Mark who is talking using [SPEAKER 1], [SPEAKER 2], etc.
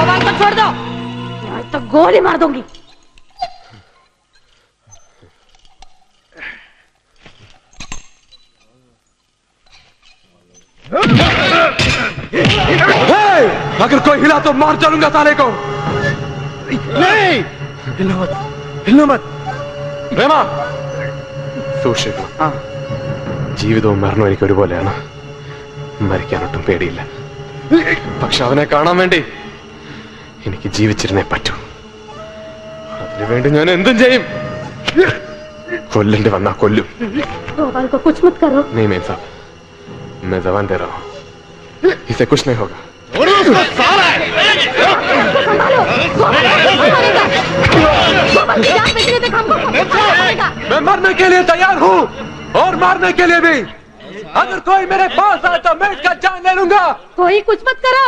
[SPEAKER 1] गोपाल को छोड़ दो, नहीं तो गोली मार दूंगी।
[SPEAKER 2] अगर कोई हिला तो मार डालूंगा साले को।
[SPEAKER 3] नहीं, हिलना मत।
[SPEAKER 2] പ്രേമ സൂക്ഷിക്കണം. ജീവിതവും മരണവും എനിക്ക് ഒരുപോലെയാണ്. മരിക്കാനൊട്ടും പേടിയില്ല. പക്ഷെ അവനെ കാണാൻ വേണ്ടി എനിക്ക് ജീവിച്ചിരുന്നേ പറ്റൂ. അതിനുവേണ്ടി ഞാൻ എന്തും ചെയ്യും. കൊല്ലേണ്ടി വന്നാ കൊല്ലും.
[SPEAKER 1] गोपाल को कुछ मत करो।
[SPEAKER 2] नहीं मेम साहब, मैं जबान दे रहा हूँ, इसे कुछ नहीं होगा. मैं मरने के लिए तैयार हूँ और मारने के लिए भी. अगर कोई मेरे पास आए तो मैं इसका जान ले लूंगा.
[SPEAKER 1] कोई कुछ मत करो.